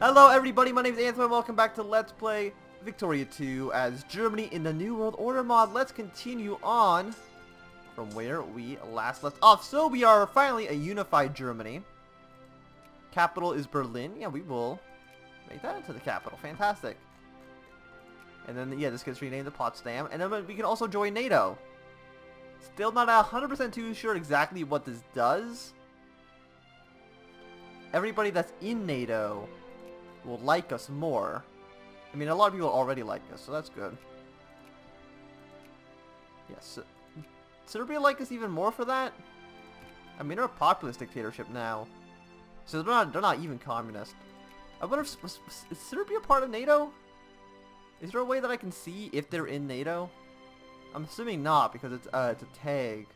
Hello everybody, my name is Anthony and welcome back to Let's Play Victoria 2 as Germany in the New World Order mod. Let's continue on from where we last left off. So we are finally a unified Germany. Capital is Berlin. Yeah, we will make that into the capital. Fantastic. And then, yeah, this gets renamed to Potsdam. And then we can also join NATO. Still not 100% too sure exactly what this does. Everybody that's in NATO will like us more. I mean, a lot of people already like us, so that's good. Yes. Serbia like us even more for that? I mean, they're a populist dictatorship now. So they're not even communist. I wonder if... Is Serbia part of NATO? Is there a way that I can see if they're in NATO? I'm assuming not, because it's a tag.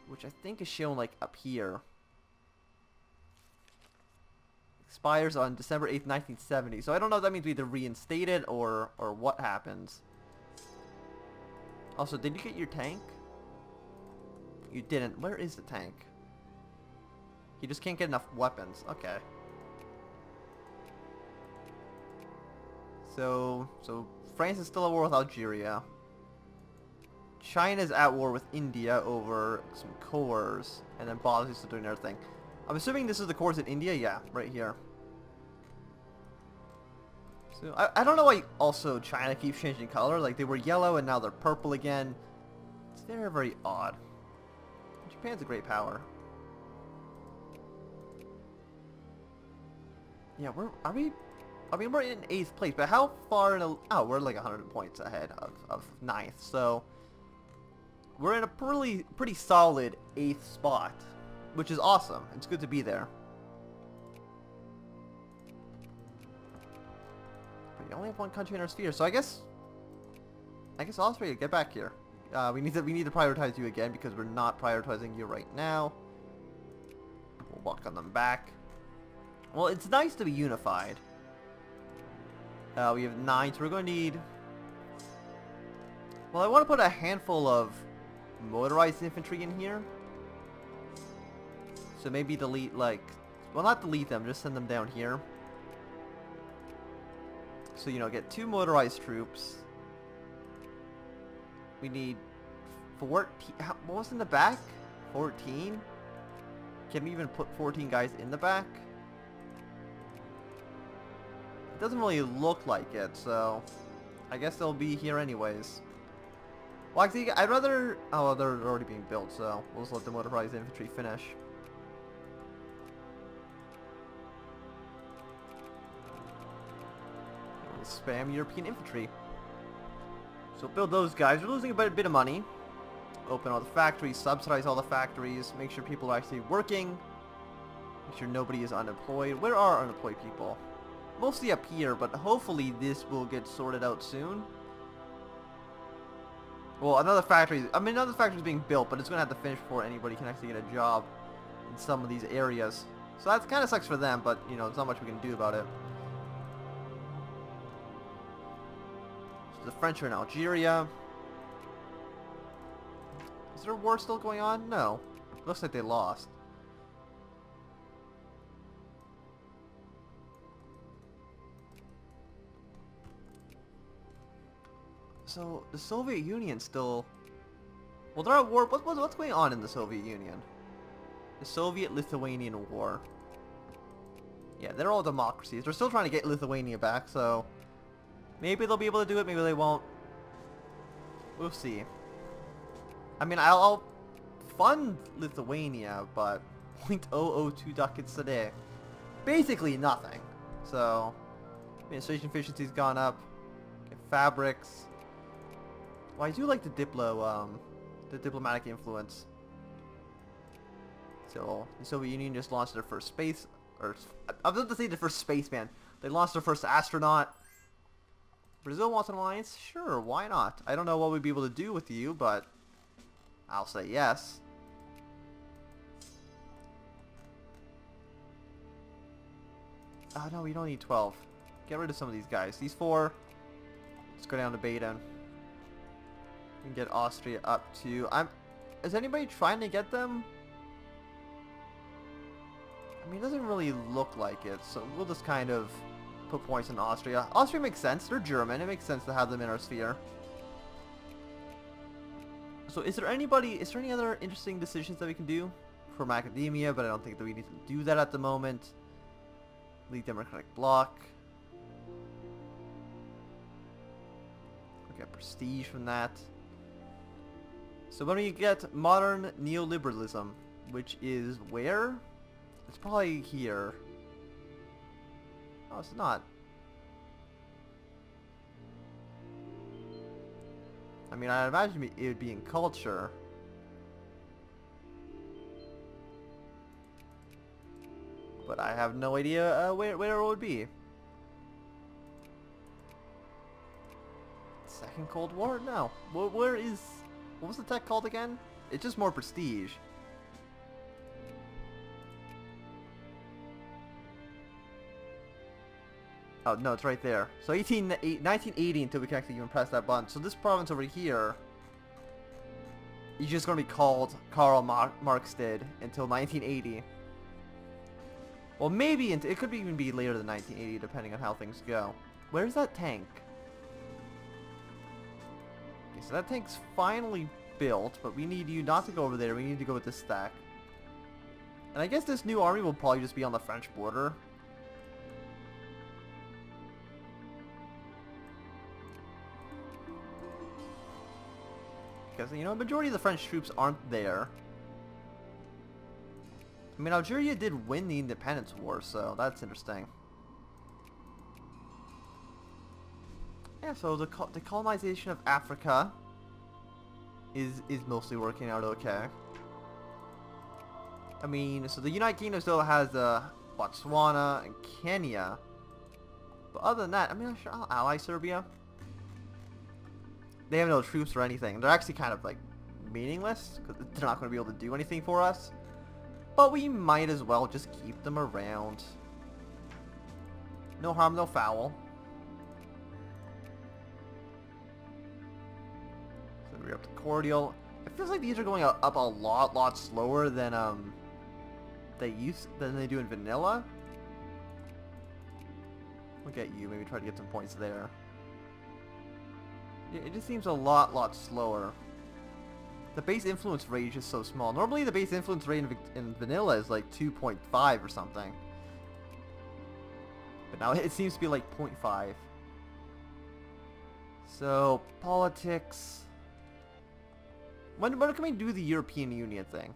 Which I think is shown, like, up here. Expires on December 8th, 1970. So I don't know if that means we either reinstate it or what happens. Also, did you get your tank? You didn't. Where is the tank? You just can't get enough weapons. Okay. So France is still at war with Algeria. China's at war with India over some cores. And then Bosnia's still doing their thing. I'm assuming this is the cores in India? Yeah, right here. So, I don't know why also China keeps changing color. Like, they were yellow and now they're purple again. It's very, very odd. Japan's a great power. Yeah, I mean, we're in 8th place, but how far in a... Oh, we're like 100 points ahead of 9th, so... We're in a pretty solid 8th spot. Which is awesome. It's good to be there. But you only have one country in our sphere, so I guess Austria, get back here. We need to prioritize you again because we're not prioritizing you right now. We'll welcome them back. Well, it's nice to be unified. We have 9, so we're going to need... Well, I want to put a handful of motorized infantry in here. So maybe delete, like... Well, not delete them, just send them down here. So, you know, get 2 motorized troops. We need 14... What was in the back? 14? Can we even put 14 guys in the back? It doesn't really look like it, so... I guess they'll be here anyways. Well, actually, I'd rather... Oh, well, they're already being built, so we'll just let the motorized infantry finish. Spam European infantry. So build those guys. We're losing a bit of money. Open all the factories, subsidize all the factories, make sure people are actually working. Make sure nobody is unemployed. Where are unemployed people? Mostly up here, but hopefully this will get sorted out soon. Well, another factory is being built, but it's going to have to finish before anybody can actually get a job in some of these areas. So that kind of sucks for them, but, you know, there's not much we can do about it. So the French are in Algeria. Is there a war still going on? No. Looks like they lost. So, the Soviet Union still... Well, they're at war. What's going on in the Soviet Union? The Soviet-Lithuanian War. Yeah, they're all democracies. They're still trying to get Lithuania back, so... Maybe they'll be able to do it, maybe they won't. We'll see. I mean, I'll fund Lithuania, but 0.002 ducats a day. Basically nothing. So, administration efficiency's gone up. Get fabrics. Well, I do like the diplomatic influence. So, the Soviet Union just launched their first space, or I was about to say the first spaceman. They launched their first astronaut. Brazil wants an alliance? Sure, why not? I don't know what we'd be able to do with you, but I'll say yes. Oh no, we don't need 12. Get rid of some of these guys. These 4, let's go down to Baden. We can get Austria up to... Is anybody trying to get them? I mean, it doesn't really look like it, so we'll just kind of put points in Austria. Austria makes sense. They're German. It makes sense to have them in our sphere. So is there any other interesting decisions that we can do for Macadamia? But I don't think that we need to do that at the moment. League Democratic Bloc. We get prestige from that. So when we get modern neoliberalism, which is where? It's probably here. Oh, it's not. I mean, I imagine it would be in culture. But I have no idea where it would be. Second Cold War? No. Where is... What was the tech called again? It's just more prestige. Oh, no, it's right there. So 1980 until we can actually even press that button. So this province over here is just going to be called Karl Marxstedt until 1980. Well, maybe it could even be later than 1980 depending on how things go. Where's that tank? Okay, so that tank's finally built, but we need you not to go over there. We need to go with this stack. And I guess this new army will probably just be on the French border. Because, you know, a majority of the French troops aren't there. I mean, Algeria did win the independence war, so that's interesting. Yeah, so the colonization of Africa is mostly working out okay. I mean, so the United Kingdom still has Botswana and Kenya. But other than that, I mean, I'll ally Serbia. They have no troops or anything. They're actually kind of like meaningless because they're not going to be able to do anything for us. But we might as well just keep them around. No harm, no foul. So we're up to Cordial. It feels like these are going up a lot slower than they do in vanilla. Look at you, maybe try to get some points there. It just seems a lot slower. The base influence rate is just so small. Normally the base influence rate in vanilla is like 2.5 or something. But now it seems to be like 0.5. So, politics. When can we do the European Union thing?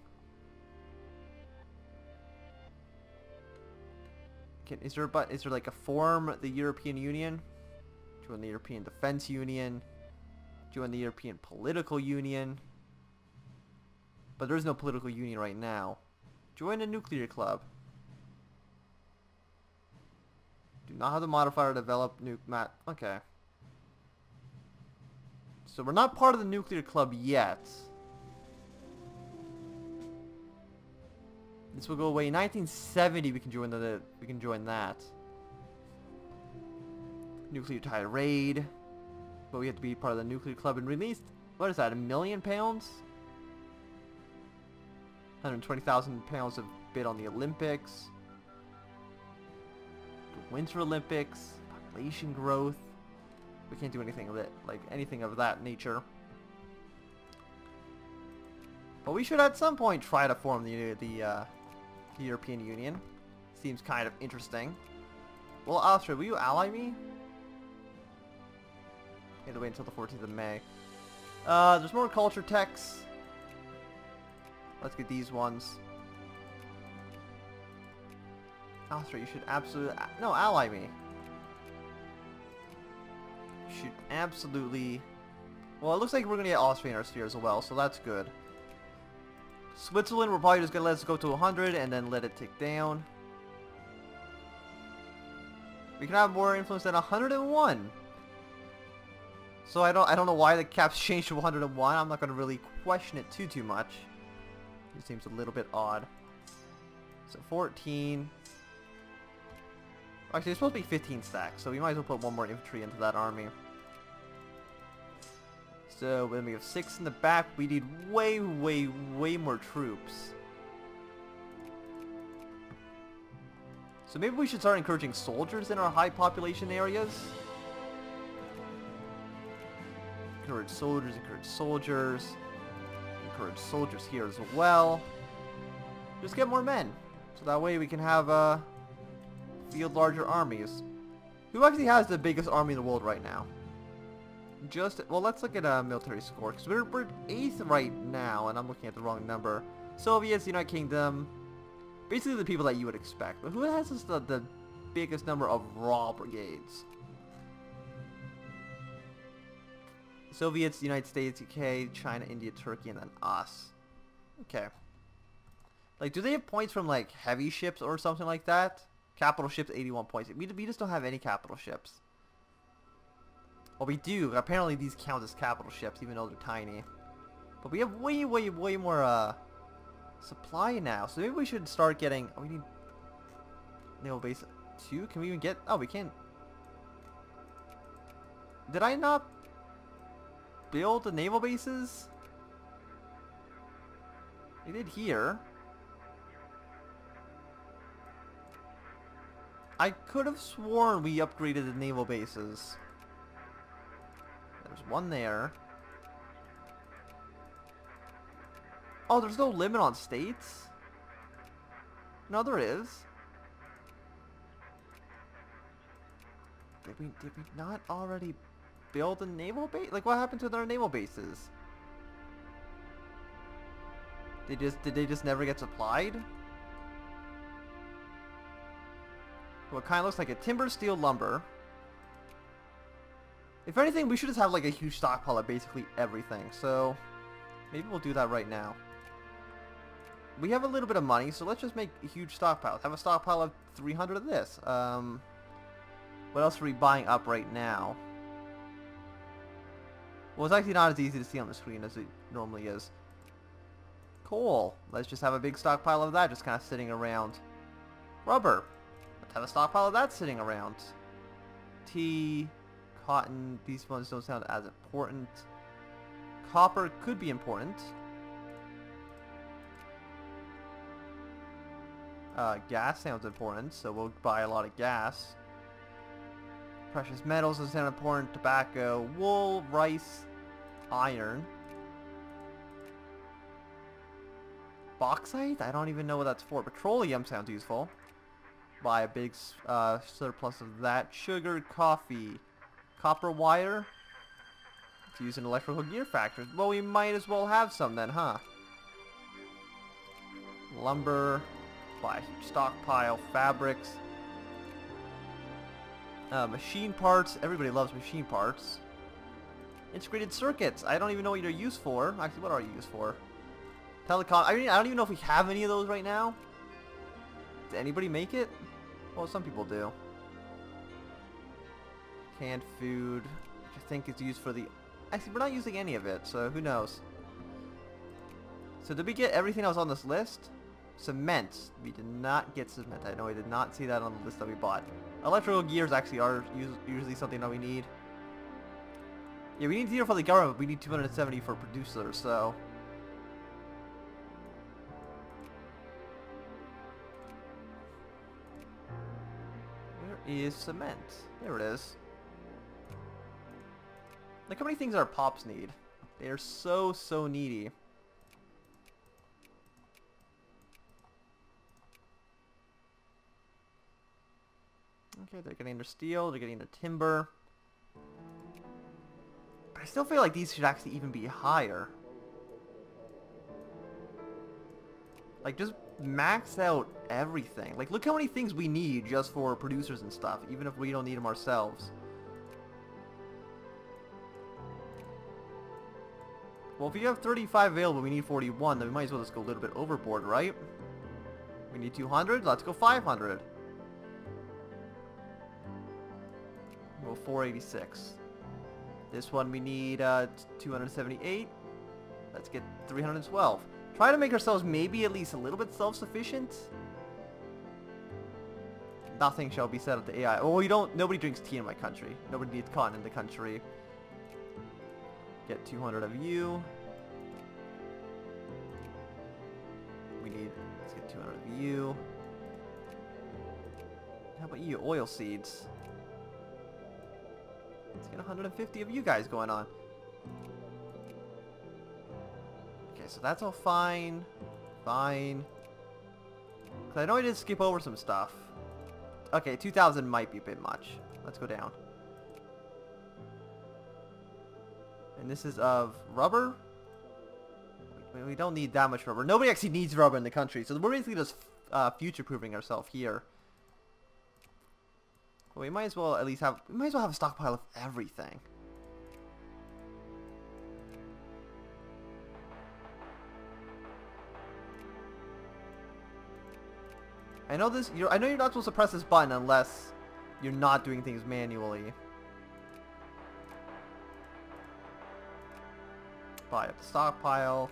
Is there like a form the European Union? Join the European Defense Union. Join the European Political Union. But there is no political union right now. Join a nuclear club. Do not have the modifier develop nuke okay. So we're not part of the nuclear club yet. This will go away. 1970 we can join that. Nuclear tirade. But we have to be part of the nuclear club and release, what is that, £1 million? 120,000 pounds of bid on the Olympics. The Winter Olympics. Population growth. We can't do anything of it, like anything of that nature. But we should at some point try to form the European Union. Seems kind of interesting. Well, Austria, will you ally me? You have to wait until the 14th of May. There's more culture texts. Let's get these ones. Austria, you should absolutely... No, ally me. You should absolutely... Well, it looks like we're going to get Austria in our sphere as well, so that's good. Switzerland, we're probably just going to let us go to 100 and then let it tick down. We can have more influence than 101. So I don't know why the caps changed to 101. I'm not going to really question it too much. It seems a little bit odd. So 14. Actually, it's supposed to be 15 stacks, so we might as well put one more infantry into that army. So when we have 6 in the back, we need way more troops. So maybe we should start encouraging soldiers in our high population areas. Encourage soldiers, encourage soldiers. Encourage soldiers here as well. Just get more men. So that way we can have field larger armies. Who actually has the biggest army in the world right now? Well, let's look at a military score, because we're 8th right now, and I'm looking at the wrong number. Soviets, United Kingdom, basically the people that you would expect. But who has the biggest number of raw brigades? Soviets, United States, UK, China, India, Turkey, and then us. Okay. Like, do they have points from, like, heavy ships or something like that? Capital ships, 81 points. We just don't have any capital ships. Well, we do. Apparently these count as capital ships, even though they're tiny. But we have way more, supply now. So maybe we should start getting... Oh, we need... Naval base 2? Can we even get... Oh, we can't... Did I not build the naval bases? We did here. I could have sworn we upgraded the naval bases. There's one there. Oh, there's no limit on states? No, there is. Did we not already build a naval base? Like, what happened to their naval bases? Did they just never get supplied? Well, it kind of looks like a timber, steel, lumber. If anything, we should just have like a huge stockpile of basically everything. So maybe we'll do that right now. We have a little bit of money, so let's just make a huge stockpile. Have a stockpile of 300 of this. What else are we buying up right now? Well, it's actually not as easy to see on the screen as it normally is. Coal. Let's just have a big stockpile of that just kind of sitting around. Rubber. Let's have a stockpile of that sitting around. Tea, cotton, these ones don't sound as important. Copper could be important. Gas sounds important, so we'll buy a lot of gas. Precious metals doesn't sound important. Tobacco, wool, rice, iron. Bauxite? I don't even know what that's for. Petroleum sounds useful. Buy a big surplus of that. Sugar, coffee, copper wire. To use in electrical gear factories. Well, we might as well have some then, huh? Lumber. Buy a huge stockpile. Fabrics. Machine parts. Everybody loves machine parts. Integrated circuits. I don't even know what they're used for. Actually, what are you used for? Telecom. I don't even know if we have any of those right now. Does anybody make it? Well, some people do. Canned food, which I think is used for the... Actually, we're not using any of it, so who knows? So did we get everything else on this list? Cement. We did not get cement. I know I did not see that on the list that we bought. Electrical gears actually are usually something that we need. Yeah, we need zero for the government, but we need 270 for producers, so... Where is cement? There it is. Look how many things our pops need. They are so needy. Okay, they're getting their steel, they're getting their timber. But I still feel like these should actually even be higher. Like, just max out everything. Like, look how many things we need just for producers and stuff, even if we don't need them ourselves. Well, if you have 35 available, we need 41, then we might as well just go a little bit overboard, right? We need 200, let's go 500. Well, 486. This one we need 278. Let's get 312. Try to make ourselves maybe at least a little bit self-sufficient. Nothing shall be said of the AI. Oh, nobody drinks tea in my country. Nobody needs cotton in the country. Get 200 of you. Let's get 200 of you. How about you? Oil seeds. Let's get 150 of you guys going on. Okay, so that's all fine. Fine. 'Cause I know I did skip over some stuff. Okay, 2,000 might be a bit much. Let's go down. And this is of rubber. We don't need that much rubber. Nobody actually needs rubber in the country, so we're basically just future-proofing ourselves here. Well, we might as well at least have. We might as well have a stockpile of everything. I know this. I know you're not supposed to press this button unless you're not doing things manually. Buy up the stockpile.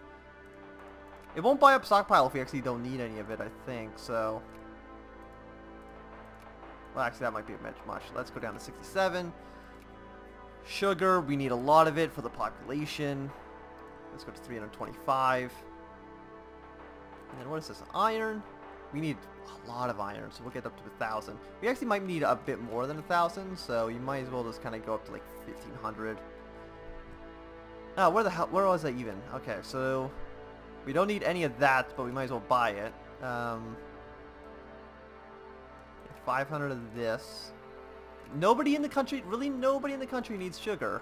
It won't buy up stockpile if we actually don't need any of it, I think, so. Well, actually, that might be a bit much. Let's go down to 67. Sugar, we need a lot of it for the population. Let's go to 325. And then what is this? Iron. We need a lot of iron, so we'll get up to 1,000. We actually might need a bit more than 1,000, so you might as well just kind of go up to like 1,500. Oh, where the hell? Where was I even? Okay, so we don't need any of that, but we might as well buy it. 500 of this. Nobody in the country, really nobody in the country needs sugar.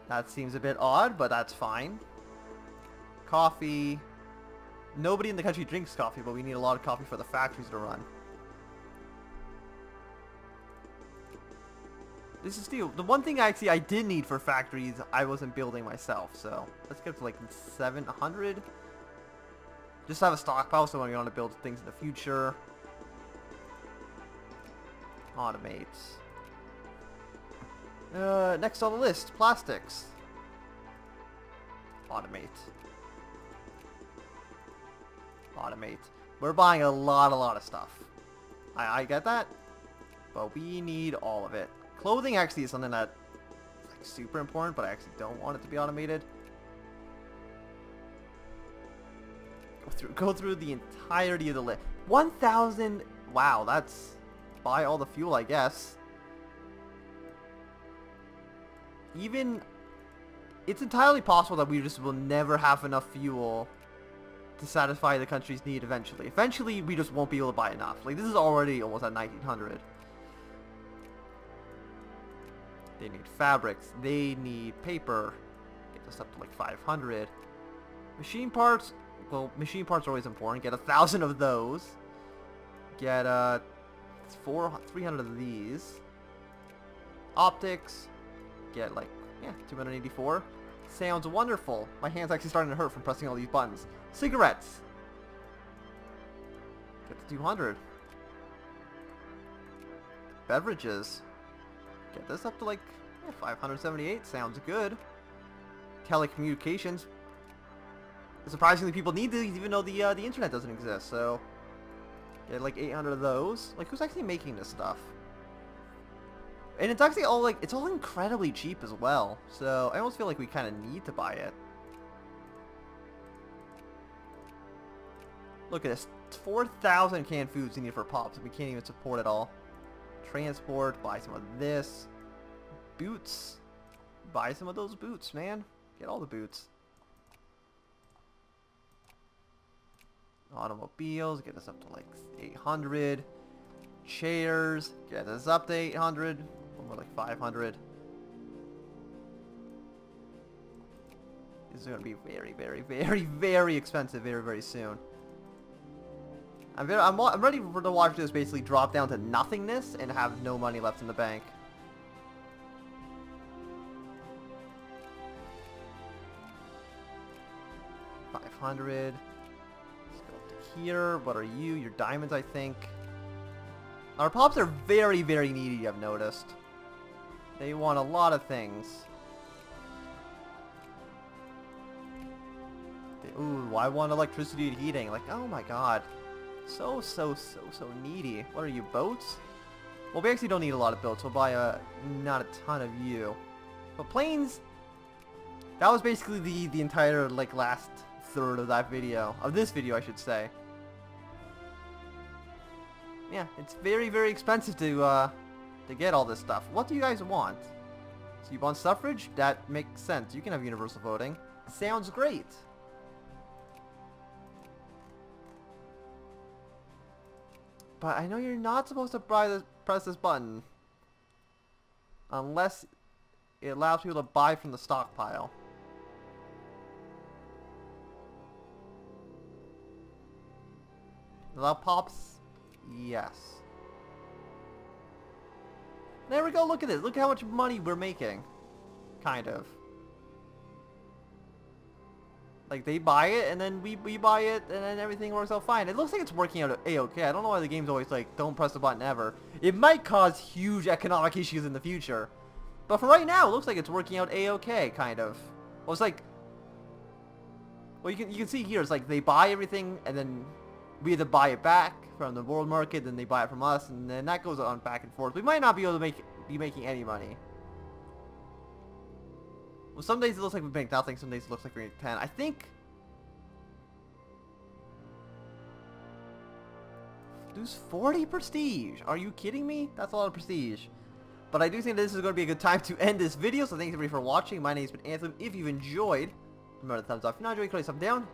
That seems a bit odd, but that's fine. Coffee. Nobody in the country drinks coffee, but we need a lot of coffee for the factories to run. This is steel. The one thing I did need for factories, I wasn't building myself, so let's get to like 700. Just have a stockpile so when we want to build things in the future. Automate. Next on the list, plastics. Automate. Automate. We're buying a lot of stuff. I get that, but we need all of it. Clothing actually is something that is like super important, but I actually don't want it to be automated. Go through the entirety of the list. 1,000. Wow, that's buy all the fuel, I guess. Even it's entirely possible that we just will never have enough fuel to satisfy the country's need eventually. Eventually, we just won't be able to buy enough. Like, this is already almost at 1,900. They need fabrics. They need paper. Get this up to like 500. Machine parts. Well, machine parts are always important. Get 1,000 of those. Get 300 of these. Optics. Get like 284. Sounds wonderful. My hand's actually starting to hurt from pressing all these buttons. Cigarettes. Get to 200. Beverages. Get this up to like 578. Sounds good. Telecommunications. Surprisingly, people need these even though the internet doesn't exist. So get like 800 of those. Like, who's actually making this stuff? And it's actually all like it's all incredibly cheap as well. So I almost feel like we kind of need to buy it. Look at this. 4,000 canned foods needed for pops, and we can't even support it all. Transport, buy some of this. Boots. Buy some of those boots, man. Get all the boots. Automobiles, get us up to like 800. Chairs, get us up to 800. More like 500. This is going to be very expensive very soon. I'm ready to watch this basically drop down to nothingness and have no money left in the bank. $500. Let's go up to here. What are you? Your diamonds, I think. Our pops are very needy, I've noticed. They want a lot of things. Ooh, I want electricity and heating. Like, oh my god. So needy. What are you, boats? Well, we actually don't need a lot of boats. We'll buy not a ton of you. But planes, that was basically the entire, like, last third of that video. Of this video, I should say. Yeah, it's very, very expensive to get all this stuff. What do you guys want? So you want suffrage? That makes sense. You can have universal voting. Sounds great. But I know you're not supposed to press this button unless it allows people to buy from the stockpile. Allow pops? Yes. There we go, look at this. Look how much money we're making. Kind of. Like, they buy it, and then we buy it, and then everything works out fine. It looks like it's working out A-okay. I don't know why the game's always like, don't press the button ever. It might cause huge economic issues in the future. But for right now, it looks like it's working out A-okay, kind of. Well, it's like... Well, you can see here, it's like they buy everything, and then we either buy it back from the world market, then they buy it from us, and then that goes on back and forth. We might not be able to be making any money. Well, some days it looks like we make nothing, some days it looks like we make 10. I think... Lose 40 prestige. Are you kidding me? That's a lot of prestige. But I do think this is going to be a good time to end this video, so thanks everybody for watching. My name's been Anthem. If you've enjoyed, remember to thumbs up. If you're not enjoying, click thumbs down.